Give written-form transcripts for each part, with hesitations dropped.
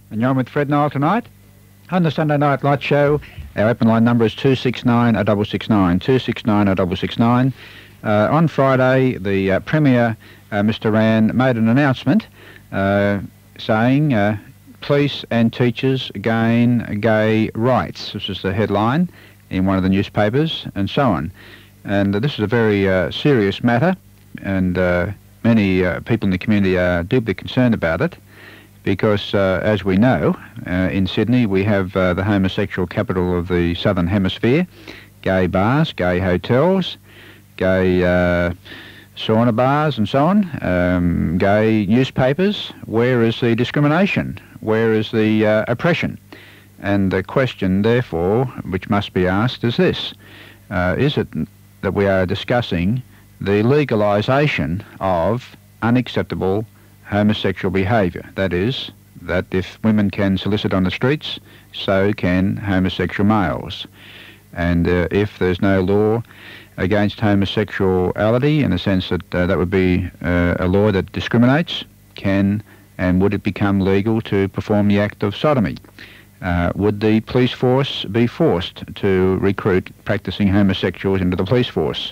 And you're on with Fred Nile tonight. On the Sunday Night Light Show, our open line number is 269-669, 269-669. On Friday, the Premier, Mr. Wran, made an announcement saying police and teachers gain gay rights. This is the headline in one of the newspapers and so on. And this is a very serious matter, and many people in the community are deeply concerned about it. Because, as we know, in Sydney we have the homosexual capital of the Southern Hemisphere, gay bars, gay hotels, gay sauna bars and so on, gay newspapers. Where is the discrimination? Where is the oppression? And the question, therefore, which must be asked is this. Is it that we are discussing the legalisation of unacceptable homosexual behaviour? That is, that if women can solicit on the streets, so can homosexual males. And if there's no law against homosexuality, in the sense that that would be a law that discriminates, can and would it become legal to perform the act of sodomy? Would the police force be forced to recruit practising homosexuals into the police force?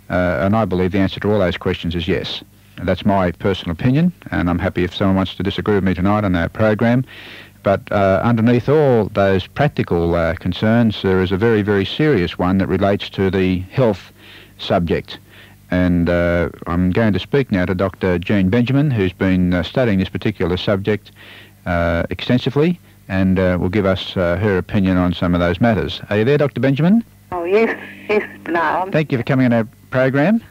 And I believe the answer to all those questions is yes. That's my personal opinion, and I'm happy if someone wants to disagree with me tonight on our program. But underneath all those practical concerns, there is a very, very serious one that relates to the health subject. And I'm going to speak now to Dr. Nile Benjamin, who's been studying this particular subject extensively, and will give us her opinion on some of those matters. Are you there, Dr. Benjamin? Oh, yes, no. Thank you for coming on our program.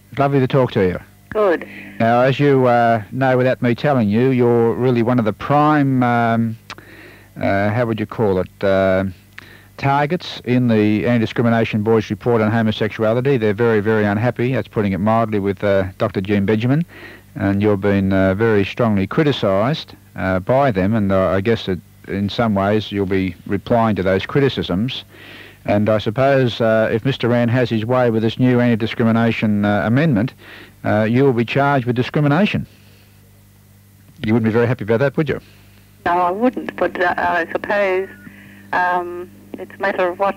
It's lovely to talk to you. Good. Now, as you know without me telling you, you're really one of the prime, how would you call it, targets in the Anti-Discrimination Board's report on homosexuality. They're very, very unhappy, that's putting it mildly, with Dr. Nile Benjamin, and you've been very strongly criticised by them, and I guess that in some ways you'll be replying to those criticisms. And I suppose if Mr. Wran has his way with this new anti-discrimination amendment, you will be charged with discrimination. You wouldn't be very happy about that, would you? No, I wouldn't, but I suppose it's a matter of what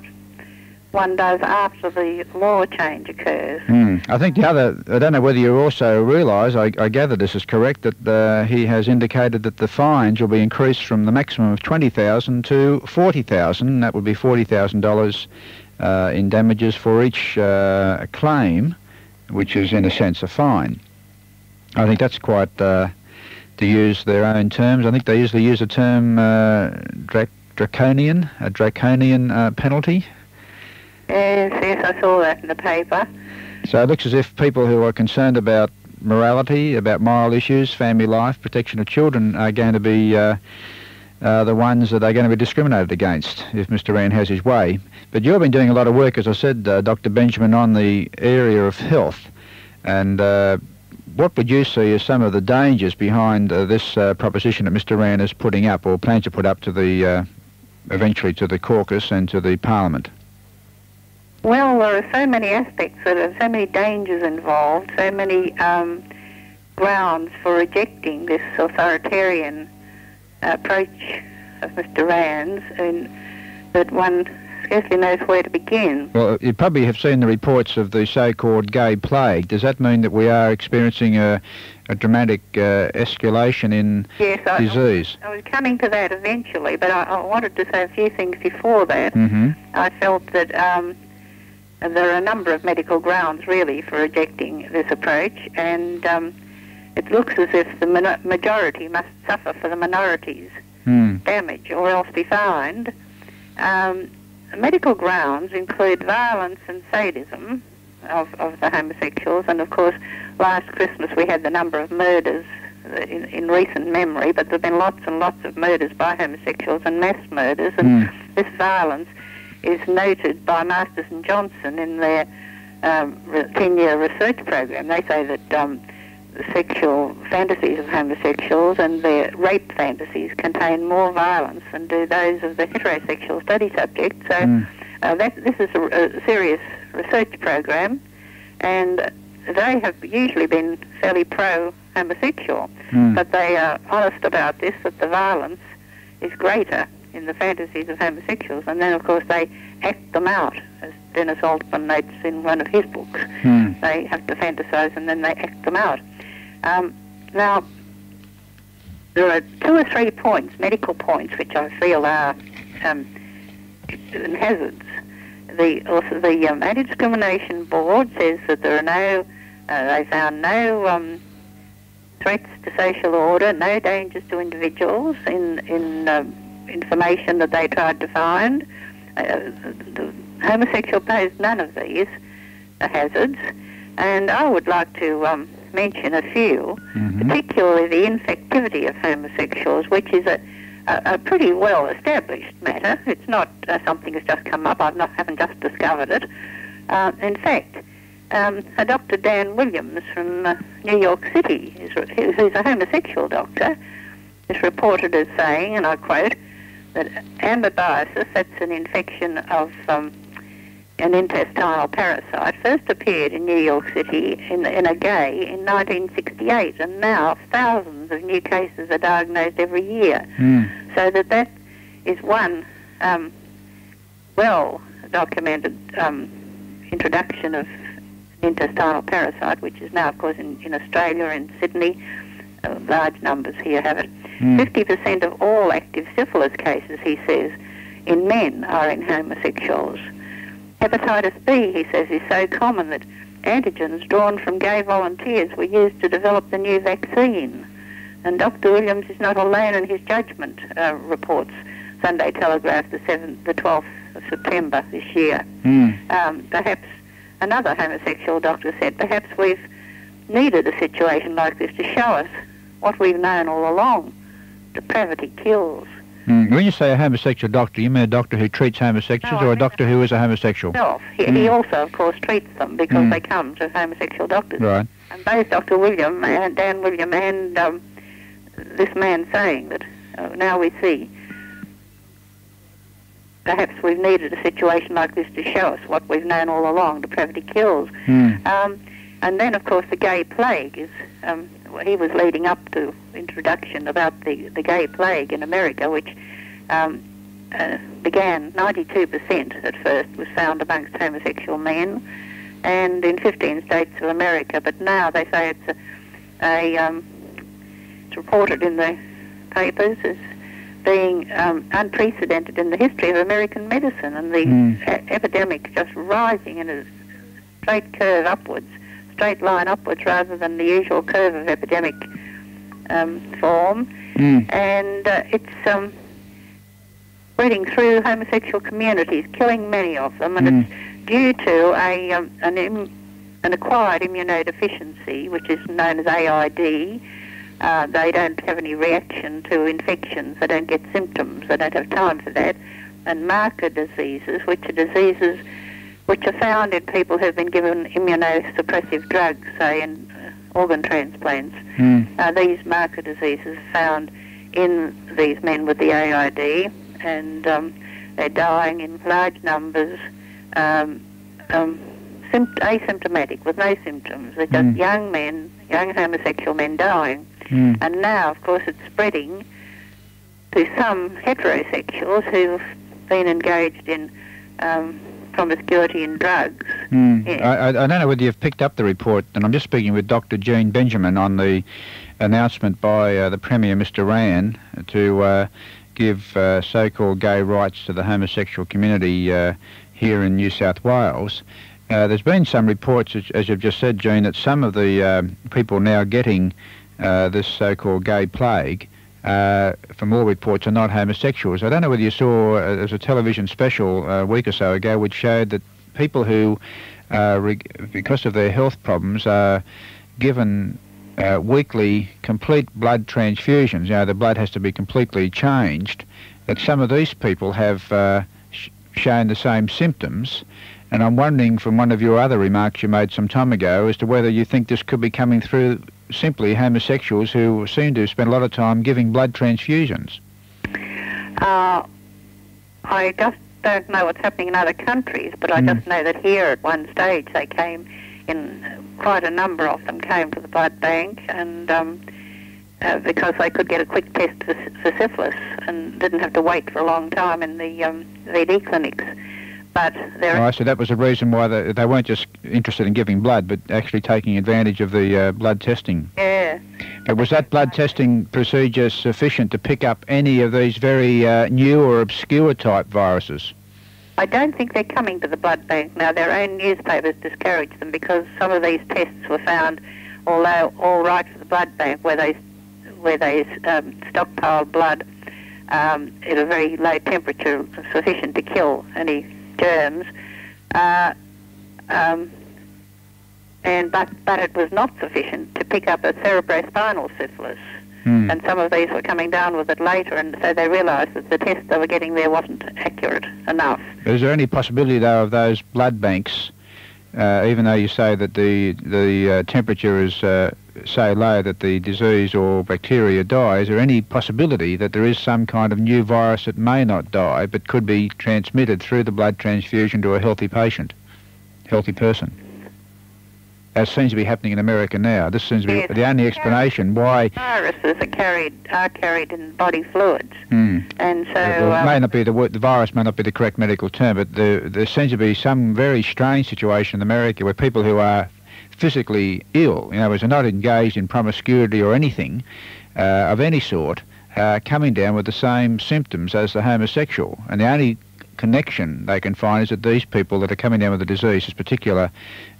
one does after the law change occurs. I think the other, I don't know whether you also realise, I gather this is correct, that he has indicated that the fines will be increased from the maximum of $20,000 to $40,000. That would be $40,000 in damages for each claim, which is in a sense a fine. I think that's quite, to use their own terms, I think they usually use the term draconian, a draconian penalty. Yes, I saw that in the paper. So it looks as if people who are concerned about morality, about moral issues, family life, protection of children are going to be the ones that are going to be discriminated against if Mr. Wran has his way. But you've been doing a lot of work, as I said, Dr. Benjamin, on the area of health. And what would you see as some of the dangers behind this proposition that Mr. Wran is putting up, or plans to put up to the eventually to the caucus and to the Parliament? Well, there are so many aspects, so many dangers involved, so many grounds for rejecting this authoritarian approach of Mr. Wran's, that one scarcely knows where to begin. Well, you probably have seen the reports of the so-called gay plague. Does that mean that we are experiencing a dramatic escalation in disease? I was coming to that eventually, but I wanted to say a few things before that. I felt that there are a number of medical grounds, really, for rejecting this approach, and it looks as if the majority must suffer for the minority's damage or else be fined. Medical grounds include violence and sadism of the homosexuals, and of course last Christmas we had the number of murders in recent memory, but there have been lots and lots of murders by homosexuals and mass murders, and this violence is noted by Masters and Johnson in their 10-year research program. They say that the sexual fantasies of homosexuals and their rape fantasies contain more violence than do those of the heterosexual study subjects. So this is a serious research program, and they have usually been fairly pro-homosexual, but they are honest about this, that the violence is greater in the fantasies of homosexuals, and then of course they act them out, as Dennis Altman notes in one of his books. They have to fantasize and then they act them out. Now, there are 2 or 3 points, medical points, which I feel are hazards. The Anti-Discrimination Board says that there are no, they found no threats to social order, no dangers to individuals in information that they tried to find. The homosexual posed none of these hazards, and I would like to mention a few, particularly the infectivity of homosexuals, which is a pretty well-established matter. It's not something that's just come up. Haven't just discovered it. In fact, Dr. Dan Williams from New York City, who's a homosexual doctor, is reported as saying, and I quote, that amoebiasis, that's an infection of an intestinal parasite, first appeared in New York City in a gay in 1968, and now thousands of new cases are diagnosed every year. So that is one well-documented introduction of intestinal parasite, which is now, of course, in Australia and Sydney. Large numbers here have it. 50% of all active syphilis cases, he says, in men are in homosexuals. Hepatitis B, he says, is so common that antigens drawn from gay volunteers were used to develop the new vaccine. And Dr. Williams is not alone in his judgment, reports Sunday Telegraph, the 12th of September this year. Perhaps another homosexual doctor said, perhaps we've needed a situation like this to show us what we've known all along. Depravity kills. When you say a homosexual doctor, you mean a doctor who treats homosexuals, or a doctor who is a homosexual? He also, of course, treats them because they come to homosexual doctors. Right. And both Dr. William and Dan William and this man saying that now we see perhaps we've needed a situation like this to show us what we've known all along. Depravity kills. And then, of course, the gay plague is... he was leading up to introduction about the gay plague in America, which began 92% at first, was found amongst homosexual men, and in 15 states of America. But now they say it's reported in the papers as being unprecedented in the history of American medicine, and the epidemic just rising in a straight curve upwards. Straight line upwards rather than the usual curve of epidemic form, and it's spreading through homosexual communities, killing many of them, and it's due to an acquired immunodeficiency, which is known as AID. They don't have any reaction to infections, they don't get symptoms, they don't have time for that, and marker diseases, which are diseases which are found in people who've been given immunosuppressive drugs, say in organ transplants. These marker diseases are found in these men with the AID, and they're dying in large numbers, asymptomatic, with no symptoms. They're just young men, young homosexual men dying. And now, of course, it's spreading to some heterosexuals who've been engaged in promiscuity and drugs. I don't know whether you've picked up the report, and I'm just speaking with Dr. Jean Benjamin on the announcement by the Premier, Mr. Wran, to give so-called gay rights to the homosexual community here in New South Wales. There's been some reports, as you've just said, Jean, that some of the people now getting this so-called gay plague, from all reports, are not homosexuals. I don't know whether you saw, there's a television special a week or so ago which showed that people who, because of their health problems, are given weekly complete blood transfusions. You know, the blood has to be completely changed, that some of these people have shown the same symptoms. And I'm wondering, from one of your other remarks you made some time ago, as to whether you think this could be coming through simply homosexuals who seem to spend a lot of time giving blood transfusions. I just don't know what's happening in other countries, but I just know that here at one stage they came in, quite a number of them came to the blood bank, and because they could get a quick test for syphilis and didn't have to wait for a long time in the VD clinics. But so that was the reason why they weren't just interested in giving blood, but actually taking advantage of the blood testing. Yeah. But was that blood testing procedure sufficient to pick up any of these very new or obscure type viruses? I don't think they're coming to the blood bank now. Their own newspapers discourage them because some of these tests were found, although all right for the blood bank, where they stockpiled blood at a very low temperature, sufficient to kill any germs, but it was not sufficient to pick up a cerebrospinal syphilis. And some of these were coming down with it later, and so they realised that the test they were getting there wasn't accurate enough. Is there any possibility, though, of those blood banks, even though you say that the temperature is so low that the disease or bacteria die, is there any possibility that there is some kind of new virus that may not die but could be transmitted through the blood transfusion to a healthy person? As seems to be happening in America now. This seems to be the only explanation why viruses are carried in body fluids, and so it may not be the virus may not be the correct medical term, but there seems to be some very strange situation in America where people who are physically ill, are not engaged in promiscuity or anything of any sort, coming down with the same symptoms as the homosexual, and the only connection they can find is that these people that are coming down with the disease, this particular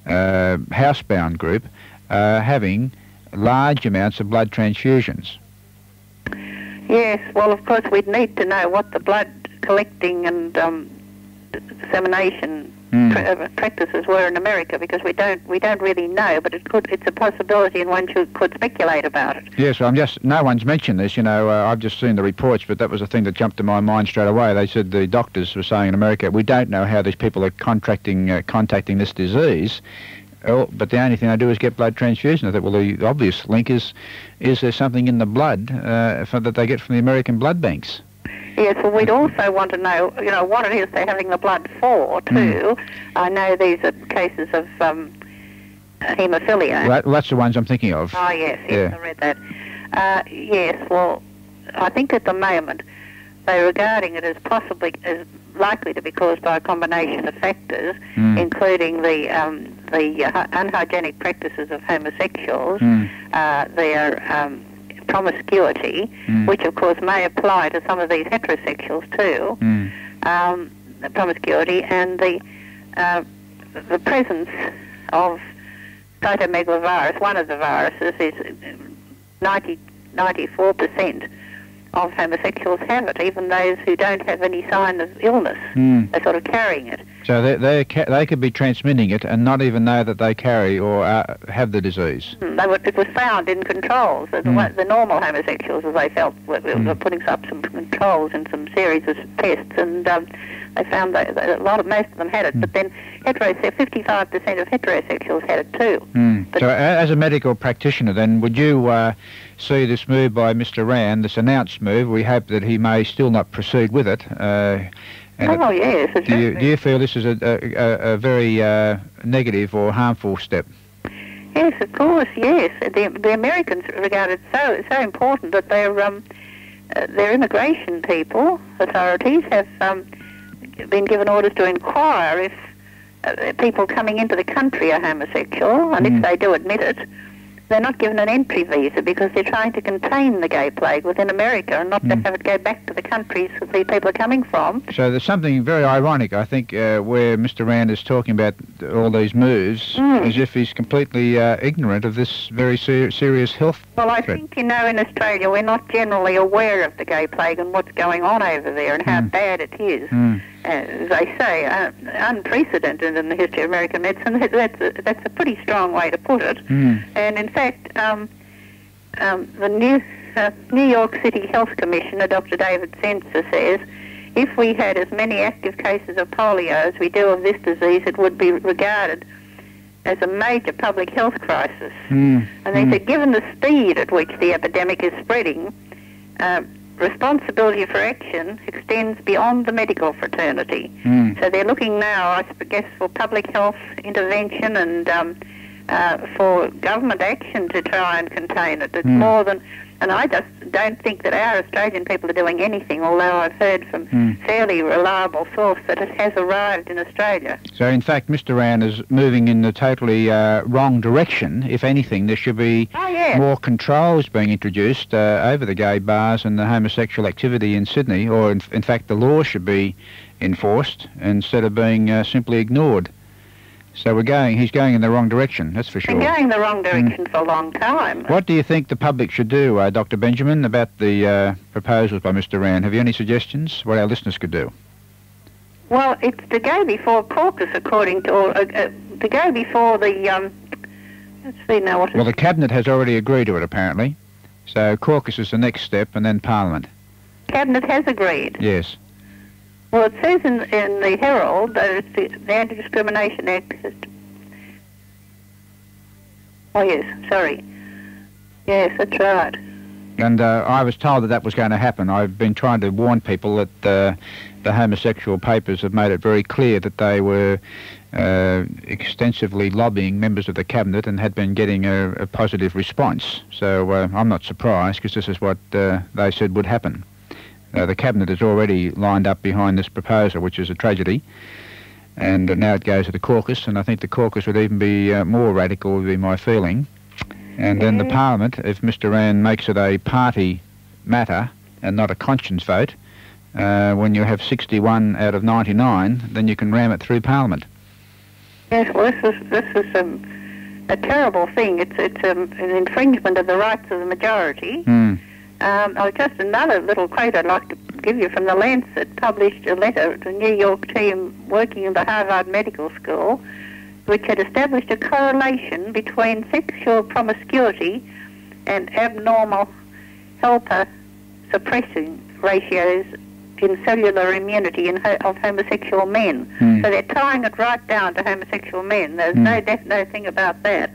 housebound group, having large amounts of blood transfusions. Yes, well, of course, we'd need to know what the blood collecting and dissemination practices were in America, because we don't really know, but it's a possibility, and one could speculate about it. Yes, no one's mentioned this. I've just seen the reports, but that was the thing that jumped to my mind straight away. They said the doctors were saying in America, we don't know how these people are contacting this disease, but the only thing they do is get blood transfusion. I thought, well, the obvious link is there something in the blood that they get from the American blood banks? Yes, well, we'd also want to know, what it is they're having the blood for, too. I know these are cases of haemophilia. Well, that's the ones I'm thinking of. Oh, yes, I read that. Yes, well, I think at the moment they're regarding it as likely to be caused by a combination of factors, including the unhygienic practices of homosexuals, their promiscuity, which of course may apply to some of these heterosexuals too, the promiscuity, and the presence of cytomegalovirus. One of the viruses is 94% of homosexuals have it, even those who don't have any sign of illness. They're sort of carrying it. So they could be transmitting it and not even know that they carry or have the disease. It was found in controls. The normal homosexuals, as they felt, were putting up some controls in some series of tests, and they found that most of them had it. But then 55% of heterosexuals had it too. So as a medical practitioner, then, would you see this move by Mr. Wran, this announced move? We hope that he may still not proceed with it. Yes. Do you feel this is a very negative or harmful step? Yes, of course, yes. The Americans regard it so important that their immigration authorities have been given orders to inquire if people coming into the country are homosexual, and if they do admit it, they're not given an entry visa, because they're trying to contain the gay plague within America and not to have it go back to the countries that the people are coming from. So there's something very ironic, I think, where Mr. Wran is talking about all these moves, as if he's completely ignorant of this very serious health threat. Well, I threat. think, in Australia we're not generally aware of the gay plague and what's going on over there and how bad it is. As they say, unprecedented in the history of American medicine. That's a pretty strong way to put it. And in fact, the New York City Health Commissioner, Dr. David Senser, says if we had as many active cases of polio as we do of this disease, it would be regarded as a major public health crisis. And they said, given the speed at which the epidemic is spreading, responsibility for action extends beyond the medical fraternity. So they're looking now, I guess, for public health intervention and for government action to try and contain it. It's more than And I just don't think that our Australian people are doing anything, although I've heard from fairly reliable source that it has arrived in Australia. So, in fact, Mr. Wran is moving in the totally wrong direction. If anything, there should be more controls being introduced over the gay bars and the homosexual activity in Sydney, or in fact the law should be enforced instead of being simply ignored. So he's going in the wrong direction, that's for sure. Been going in the wrong direction for a long time. What do you think the public should do, Dr. Benjamin, about the proposals by Mr. Wran? Have you any suggestions what our listeners could do? Well, it's to go before caucus, according to, or to go before the, let's see now what Well, the Cabinet has already agreed to it, apparently. So caucus is the next step, and then Parliament. Cabinet has agreed? Yes. Well, it says in the Herald that it's the Anti-Discrimination Act. Oh, yes, sorry. Yes, that's right. And I was told that that was going to happen. I've been trying to warn people that the homosexual papers have made it very clear that they were extensively lobbying members of the Cabinet and had been getting a positive response. So I'm not surprised, because this is what they said would happen. The Cabinet is already lined up behind this proposal, which is a tragedy. And now it goes to the caucus, and I think the caucus would even be more radical, would be my feeling. And then the Parliament, if Mr. Wran makes it a party matter and not a conscience vote, when you have 61 out of 99, then you can ram it through Parliament. Yes, well, this is a terrible thing. It's an infringement of the rights of the majority. Just another little quote I'd like to give you from the Lancet, published a letter to a New York team working in the Harvard Medical School, which had established a correlation between sexual promiscuity and abnormal helper suppressing ratios in cellular immunity of homosexual men. So they're tying it right down to homosexual men. There's no thing about that.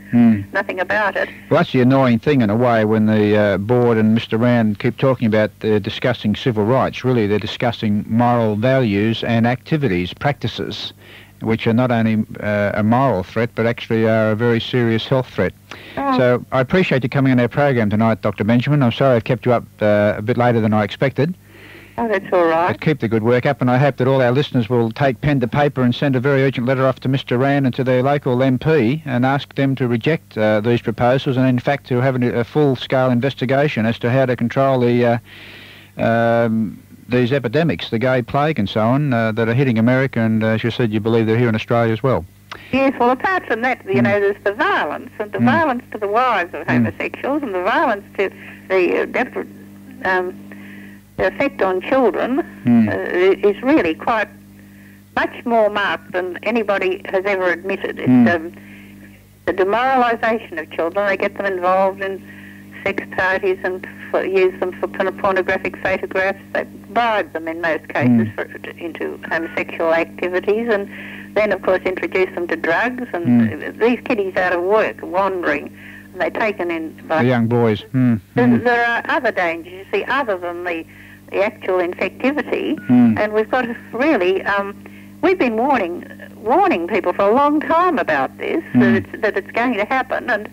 Nothing about it. Well, that's the annoying thing, in a way, when the board and Mr. Wran keep talking about discussing civil rights. Really, they're discussing moral values and activities, practices, which are not only a moral threat, but actually are a very serious health threat. So I appreciate you coming on our program tonight, Dr. Benjamin. I'm sorry I've kept you up a bit later than I expected. Oh, that's all right. But keep the good work up, and I hope that all our listeners will take pen to paper and send a very urgent letter off to Mr. Wran and to their local MP and ask them to reject these proposals, and in fact to have a full-scale investigation as to how to control the these epidemics, the gay plague and so on, that are hitting America, and as you said, you believe they're here in Australia as well. Yes, well, apart from that, you know, there's the violence, and the violence to the wives of homosexuals, and the violence to the effect on children is really quite much more marked than anybody has ever admitted. It's the demoralisation of children. They get them involved in sex parties and use them for pornographic photographs. They bribe them in most cases into homosexual activities, and then, of course, introduce them to drugs. And these kiddies out of work, wandering, and they're taken in by... The young boys. There are other dangers, you see, other than the actual infectivity, and we've got to really... we've been warning people for a long time about this, that it's going to happen, and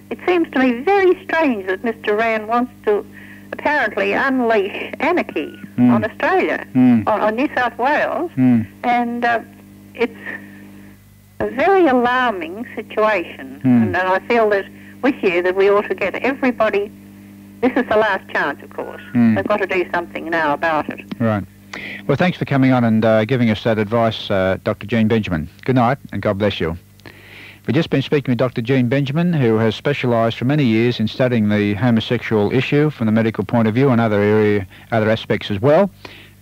it seems to me very strange that Mr. Wran wants to apparently unleash anarchy on Australia, on New South Wales, and it's a very alarming situation, and I feel that with you that we ought to get everybody... This is the last chance, of course. They've got to do something now about it. Right. Well, thanks for coming on and giving us that advice, Dr. Jean Benjamin. Good night, and God bless you. We've just been speaking with Dr. Jean Benjamin, who has specialised for many years in studying the homosexual issue from the medical point of view and other aspects as well.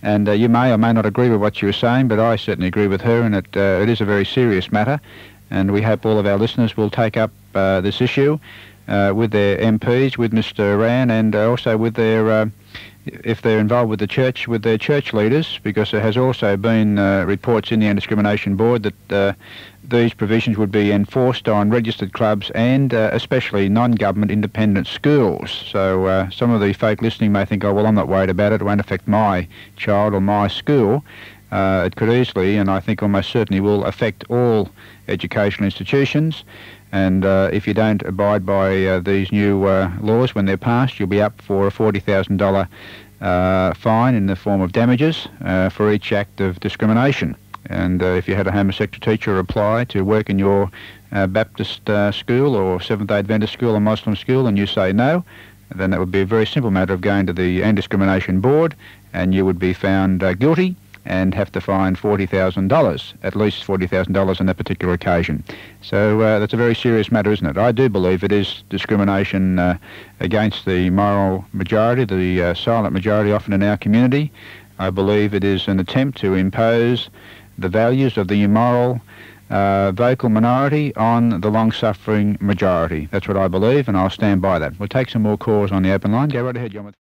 And you may or may not agree with what she was saying, but I certainly agree with her, and it is a very serious matter. And we hope all of our listeners will take up this issue with their MPs, with Mr. Wran, and also with their, if they're involved with the church, with their church leaders, because there has also been reports in the Anti-Discrimination Board that these provisions would be enforced on registered clubs and especially non-government independent schools. So some of the folk listening may think, oh, well, I'm not worried about it, it won't affect my child or my school. It could easily, and I think almost certainly will, affect all educational institutions. And if you don't abide by these new laws when they're passed, you'll be up for a $40,000 fine in the form of damages for each act of discrimination. And if you had a homosexual teacher apply to work in your Baptist school or Seventh-day Adventist school or Muslim school and you say no, then that would be a very simple matter of going to the Anti-Discrimination Board, and you would be found guilty and have to fine $40,000, at least $40,000 on that particular occasion. So that's a very serious matter, isn't it? I do believe it is discrimination against the moral majority, the silent majority often in our community. I believe it is an attempt to impose the values of the immoral vocal minority on the long-suffering majority. That's what I believe, and I'll stand by that. We'll take some more calls on the open line. Go right ahead, John.